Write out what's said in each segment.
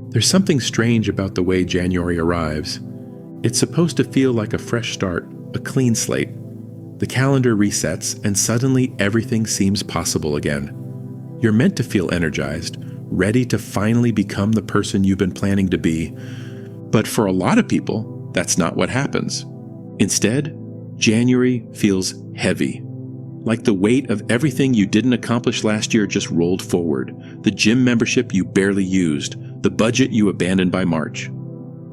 There's something strange about the way January arrives. It's supposed to feel like a fresh start, a clean slate. The calendar resets, and suddenly everything seems possible again. You're meant to feel energized, ready to finally become the person you've been planning to be. But for a lot of people, that's not what happens. Instead, January feels heavy. Like the weight of everything you didn't accomplish last year just rolled forward. The gym membership you barely used, the budget you abandoned by March.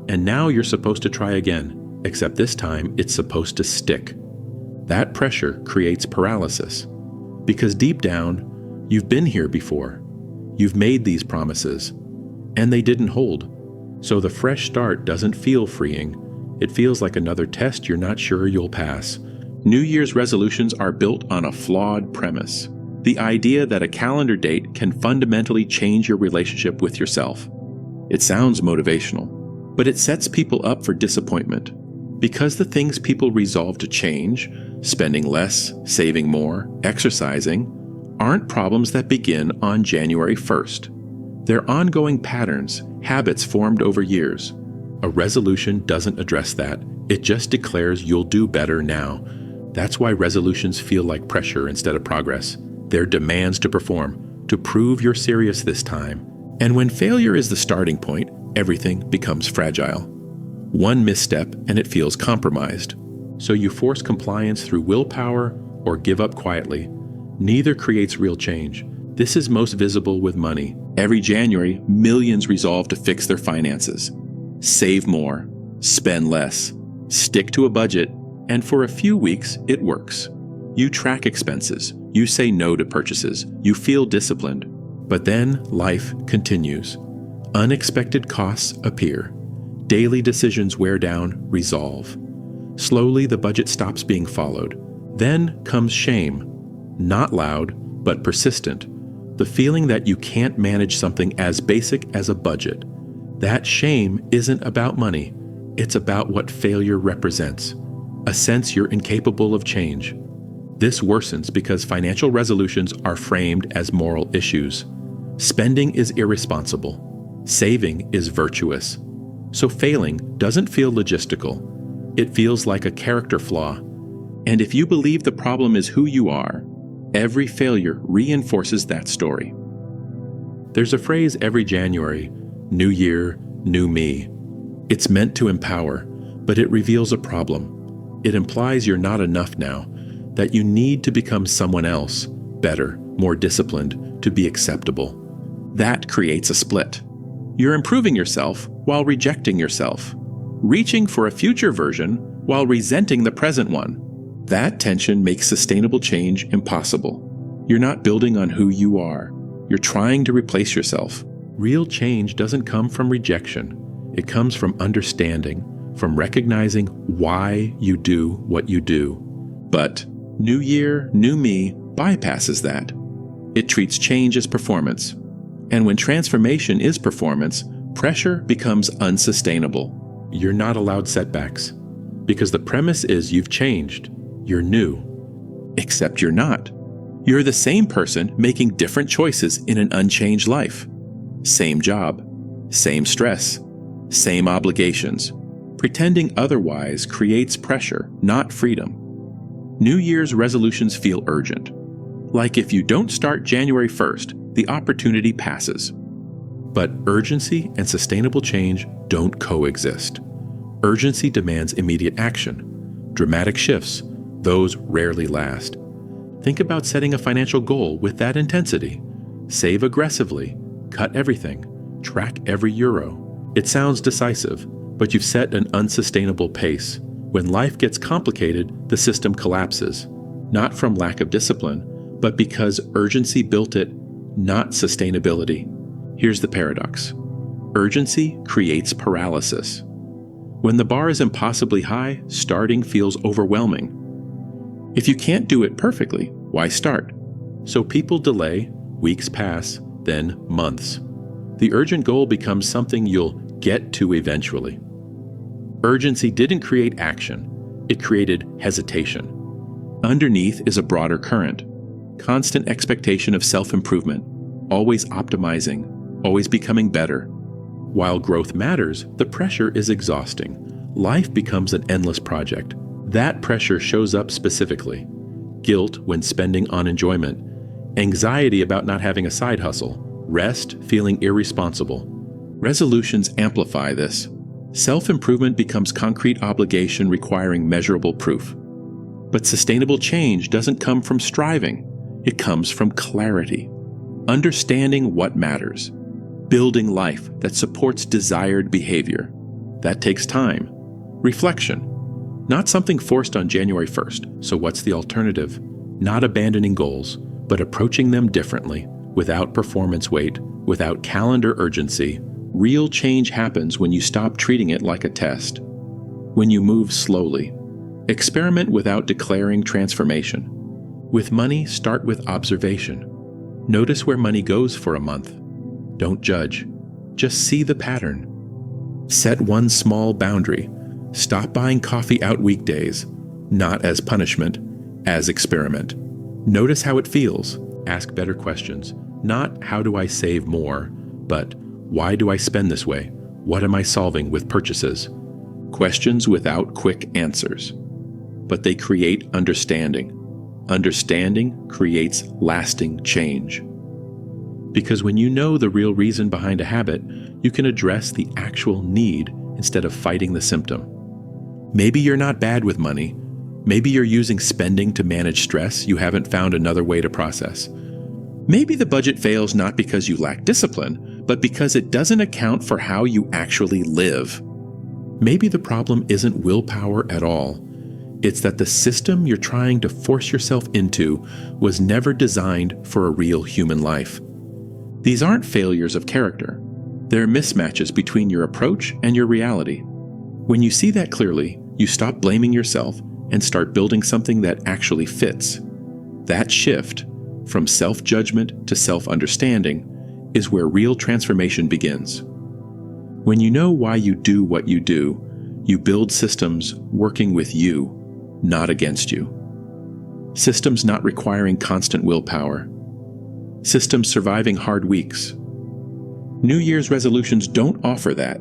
And now you're supposed to try again, except this time it's supposed to stick. That pressure creates paralysis. Because deep down, you've been here before. You've made these promises, and they didn't hold. So the fresh start doesn't feel freeing. It feels like another test you're not sure you'll pass. New Year's resolutions are built on a flawed premise. The idea that a calendar date can fundamentally change your relationship with yourself. It sounds motivational, but it sets people up for disappointment. Because the things people resolve to change, spending less, saving more, exercising, aren't problems that begin on January 1st. They're ongoing patterns, habits formed over years. A resolution doesn't address that. It just declares you'll do better now. That's why resolutions feel like pressure instead of progress. They're demands to perform, to prove you're serious this time. And when failure is the starting point, everything becomes fragile. One misstep and it feels compromised. So you force compliance through willpower or give up quietly. Neither creates real change. This is most visible with money. Every January, millions resolve to fix their finances. Save more, spend less, stick to a budget, and for a few weeks, it works. You track expenses, you say no to purchases, you feel disciplined. But then life continues. Unexpected costs appear. Daily decisions wear down, resolve. Slowly, the budget stops being followed. Then comes shame. Not loud, but persistent. The feeling that you can't manage something as basic as a budget. That shame isn't about money. It's about what failure represents. A sense you're incapable of change. This worsens because financial resolutions are framed as moral issues. Spending is irresponsible. Saving is virtuous. So failing doesn't feel logistical. It feels like a character flaw. And if you believe the problem is who you are, every failure reinforces that story. There's a phrase every January, New Year, New Me. It's meant to empower, but it reveals a problem. It implies you're not enough now, that you need to become someone else, better, more disciplined, to be acceptable. That creates a split. You're improving yourself while rejecting yourself, reaching for a future version while resenting the present one. That tension makes sustainable change impossible. You're not building on who you are. You're trying to replace yourself. Real change doesn't come from rejection. It comes from understanding, from recognizing why you do what you do. But New Year, New Me bypasses that. It treats change as performance. And when transformation is performance, pressure becomes unsustainable. You're not allowed setbacks. Because the premise is you've changed. You're new. Except you're not. You're the same person making different choices in an unchanged life. Same job, same stress, same obligations. Pretending otherwise creates pressure, not freedom. New Year's resolutions feel urgent. Like if you don't start January 1st, the opportunity passes. But urgency and sustainable change don't coexist. Urgency demands immediate action. Dramatic shifts, those rarely last. Think about setting a financial goal with that intensity. Save aggressively, cut everything, track every euro. It sounds decisive, but you've set an unsustainable pace. When life gets complicated, the system collapses. Not from lack of discipline, but because urgency built it, not sustainability. Here's the paradox. Urgency creates paralysis. When the bar is impossibly high, starting feels overwhelming. If you can't do it perfectly, why start? So people delay, weeks pass, then months. The urgent goal becomes something you'll get to eventually. Urgency didn't create action, it created hesitation. Underneath is a broader current, constant expectation of self-improvement, always optimizing, always becoming better. While growth matters, the pressure is exhausting. Life becomes an endless project. That pressure shows up specifically. Guilt when spending on enjoyment, anxiety about not having a side hustle, rest feeling irresponsible. Resolutions amplify this. Self-improvement becomes concrete obligation requiring measurable proof. But sustainable change doesn't come from striving. It comes from clarity. Understanding what matters. Building life that supports desired behavior. That takes time. Reflection. Not something forced on January 1st, so what's the alternative? Not abandoning goals, but approaching them differently, without performance weight, without calendar urgency. Real change happens when you stop treating it like a test. When you move slowly. Experiment without declaring transformation. With money, start with observation. Notice where money goes for a month. Don't judge. Just see the pattern. Set one small boundary. Stop buying coffee out weekdays, not as punishment, as experiment. Notice how it feels. Ask better questions. Not how do I save more, but why do I spend this way? What am I solving with purchases? Questions without quick answers. But they create understanding. Understanding creates lasting change. Because when you know the real reason behind a habit, you can address the actual need instead of fighting the symptom. Maybe you're not bad with money. Maybe you're using spending to manage stress you haven't found another way to process. Maybe the budget fails not because you lack discipline, but because it doesn't account for how you actually live. Maybe the problem isn't willpower at all. It's that the system you're trying to force yourself into was never designed for a real human life. These aren't failures of character. They're mismatches between your approach and your reality. When you see that clearly, you stop blaming yourself and start building something that actually fits. That shift, from self-judgment to self-understanding, is where real transformation begins. When you know why you do what you do, you build systems working with you, not against you. Systems not requiring constant willpower. Systems surviving hard weeks. New Year's resolutions don't offer that.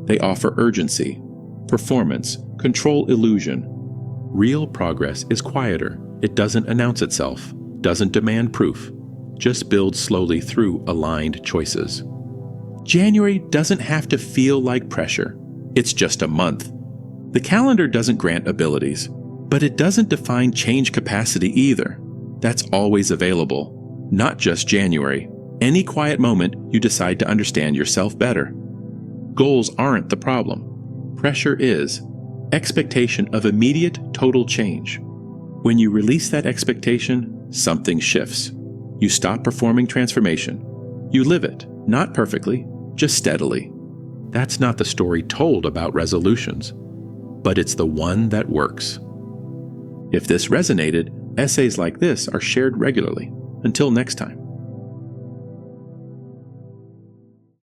They offer urgency, performance, control illusion. Real progress is quieter. It doesn't announce itself, doesn't demand proof, just builds slowly through aligned choices. January doesn't have to feel like pressure. It's just a month. The calendar doesn't grant abilities, but it doesn't define change capacity either. That's always available. Not just January. Any quiet moment you decide to understand yourself better. Goals aren't the problem. Pressure is. Expectation of immediate, total change. When you release that expectation, something shifts. You stop performing transformation. You live it, not perfectly, just steadily. That's not the story told about resolutions, but it's the one that works. If this resonated, essays like this are shared regularly. Until next time.